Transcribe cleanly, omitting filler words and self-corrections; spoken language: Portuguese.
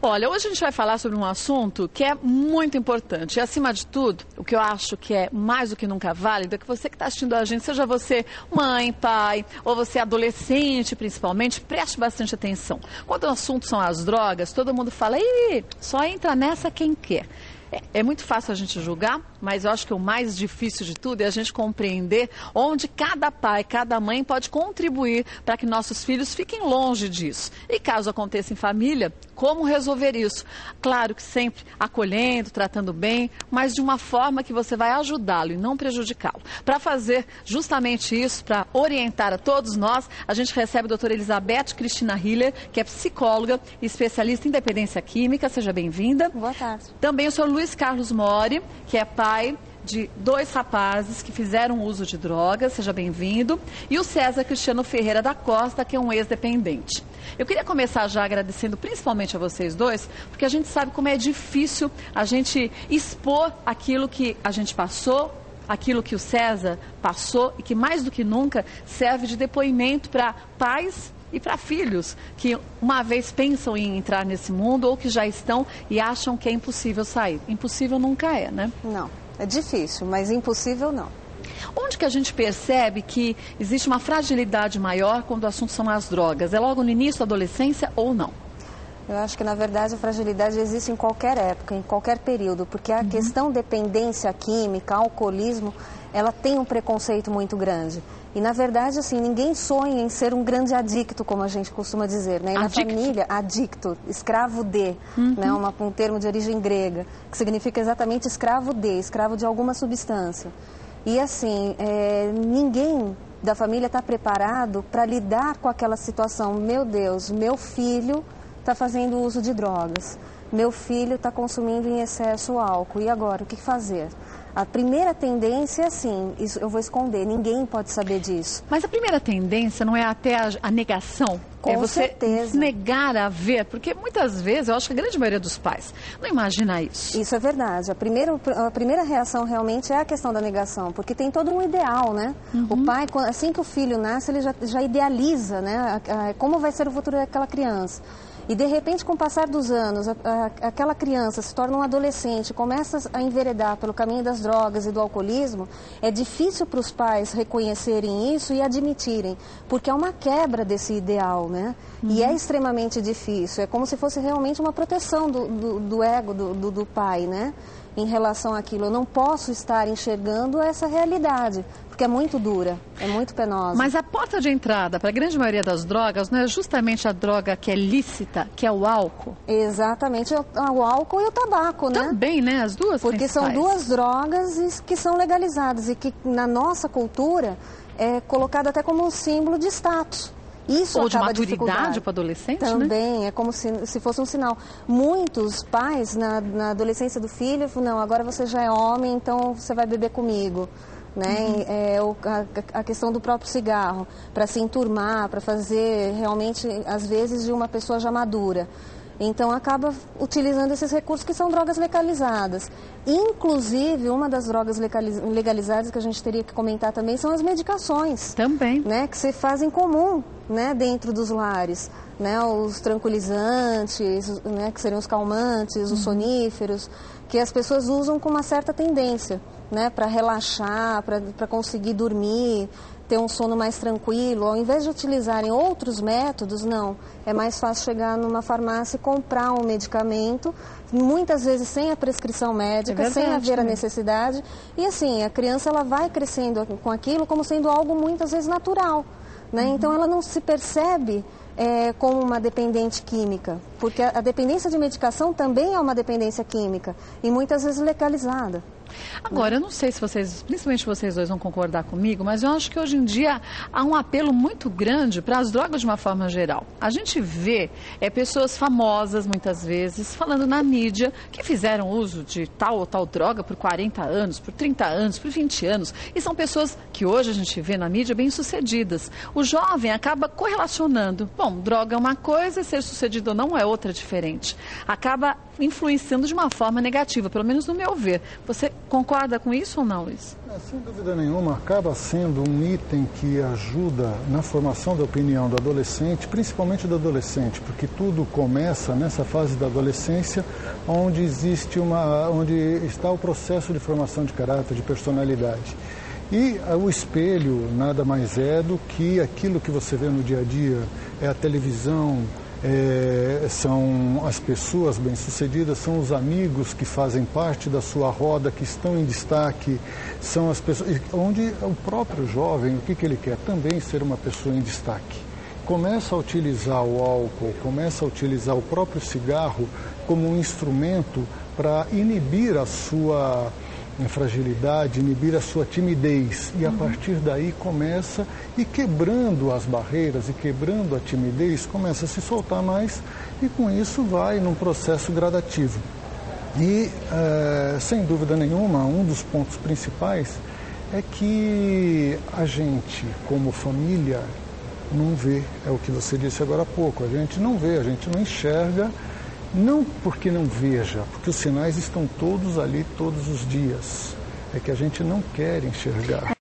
Olha, hoje a gente vai falar sobre um assunto que é muito importante. E, acima de tudo, o que eu acho que é mais do que nunca válido é que você que está assistindo a gente, seja você mãe, pai, ou você adolescente, principalmente, preste bastante atenção. Quando o assunto são as drogas, todo mundo fala, ih, só entra nessa quem quer. É muito fácil a gente julgar, mas eu acho que o mais difícil de tudo é a gente compreender onde cada pai, cada mãe pode contribuir para que nossos filhos fiquem longe disso. E caso aconteça em família, como resolver isso? Claro que sempre acolhendo, tratando bem, mas de uma forma que você vai ajudá-lo e não prejudicá-lo. Para fazer justamente isso, para orientar a todos nós, a gente recebe a doutora Elizabeth Cristina Hiller, que é psicóloga e especialista em dependência química. Seja bem-vinda. Boa tarde. Também o senhor Luiz Carlos Mori, que é pai de 2 rapazes que fizeram uso de drogas, seja bem-vindo, e o César Cristiano Ferreira da Costa, que é um ex-dependente. Eu queria começar já agradecendo principalmente a vocês dois, porque a gente sabe como é difícil a gente expor aquilo que a gente passou, aquilo que o César passou e que mais do que nunca serve de depoimento para pais e para filhos que uma vez pensam em entrar nesse mundo ou que já estão e acham que é impossível sair. Impossível nunca é, né? Não, é difícil, mas impossível não. Onde que a gente percebe que existe uma fragilidade maior quando o assunto são as drogas? É logo no início da adolescência ou não? Eu acho que, na verdade, a fragilidade existe em qualquer época, em qualquer período, porque a questão dependência química, alcoolismo, ela tem um preconceito muito grande. E, na verdade, assim, ninguém sonha em ser um grande adicto, como a gente costuma dizer, né? E na família, adicto, escravo de, né? Um termo de origem grega, que significa exatamente escravo de, escravo de alguma substância. E, assim, ninguém da família está preparado para lidar com aquela situação. Meu Deus, meu filho está fazendo uso de drogas, meu filho está consumindo em excesso álcool, e agora, o que fazer? A primeira tendência é assim, isso eu vou esconder, ninguém pode saber disso. Mas a primeira tendência não é até a negação? Com você certeza. Negar a ver, porque muitas vezes, eu acho que a grande maioria dos pais não imagina isso. Isso é verdade. A primeira reação realmente é a questão da negação, porque tem todo um ideal, né? O pai, assim que o filho nasce, ele já idealiza, né? Como vai ser o futuro daquela criança. E, de repente, com o passar dos anos, aquela criança se torna um adolescente, começa a enveredar pelo caminho das drogas e do alcoolismo, é difícil para os pais reconhecerem isso e admitirem, porque é uma quebra desse ideal, né? E é extremamente difícil, é como se fosse realmente uma proteção do ego do pai, né? Em relação àquilo, eu não posso estar enxergando essa realidade, porque é muito dura, é muito penosa. Mas a porta de entrada para a grande maioria das drogas não é justamente a droga que é lícita, que é o álcool? Exatamente, o álcool e o tabaco, né? Também, né? As duas porque são duas drogas que são legalizadas e que na nossa cultura é colocado até como um símbolo de status. Isso ou de acaba maturidade para adolescente, também, né? É como se fosse um sinal. Muitos pais, na adolescência do filho, não, agora você já é homem, então você vai beber comigo. Né? A questão do próprio cigarro, para se enturmar, para fazer realmente, às vezes, de uma pessoa já madura. Então, acaba utilizando esses recursos que são drogas legalizadas. Inclusive, uma das drogas legalizadas que a gente teria que comentar também são as medicações. Também. Né, que se fazem comum, né, dentro dos lares. Né, os tranquilizantes, né, que seriam os calmantes, os soníferos, que as pessoas usam com uma certa tendência, né, para relaxar, para conseguir dormir, ter um sono mais tranquilo. Ao invés de utilizarem outros métodos, não. É mais fácil chegar numa farmácia e comprar um medicamento, muitas vezes sem a prescrição médica, sem haver a necessidade. E assim, a criança ela vai crescendo com aquilo como sendo algo muitas vezes natural. Né? Então ela não se percebe como uma dependente química, porque a dependência de medicação também é uma dependência química e muitas vezes legalizada. Agora, eu não sei se vocês, principalmente vocês dois, vão concordar comigo, mas eu acho que hoje em dia há um apelo muito grande para as drogas de uma forma geral. A gente vê pessoas famosas, muitas vezes, falando na mídia que fizeram uso de tal ou tal droga por 40 anos, por 30 anos, por 20 anos. E são pessoas que hoje a gente vê na mídia bem-sucedidas. O jovem acaba correlacionando. Bom, droga é uma coisa, ser sucedido ou não é outra diferente. Acaba influenciando de uma forma negativa, pelo menos no meu ver. Você concorda com isso ou não, Luiz? Sem dúvida nenhuma, acaba sendo um item que ajuda na formação da opinião do adolescente, principalmente do adolescente, porque tudo começa nessa fase da adolescência, onde está o processo de formação de caráter, de personalidade. E o espelho nada mais é do que aquilo que você vê no dia a dia, é a televisão, são as pessoas bem-sucedidas, são os amigos que fazem parte da sua roda, que estão em destaque, são as pessoas, onde o próprio jovem, o que ele quer? Também ser uma pessoa em destaque. Começa a utilizar o álcool, começa a utilizar o próprio cigarro como um instrumento para inibir a sua fragilidade, inibir a sua timidez, e a partir daí começa, e quebrando as barreiras e quebrando a timidez, começa a se soltar mais, e com isso vai num processo gradativo. E sem dúvida nenhuma, um dos pontos principais é que a gente, como família, não vê, é o que você disse agora há pouco, a gente não vê, a gente não enxerga. Não porque não veja, porque os sinais estão todos ali, todos os dias. É que a gente não quer enxergar.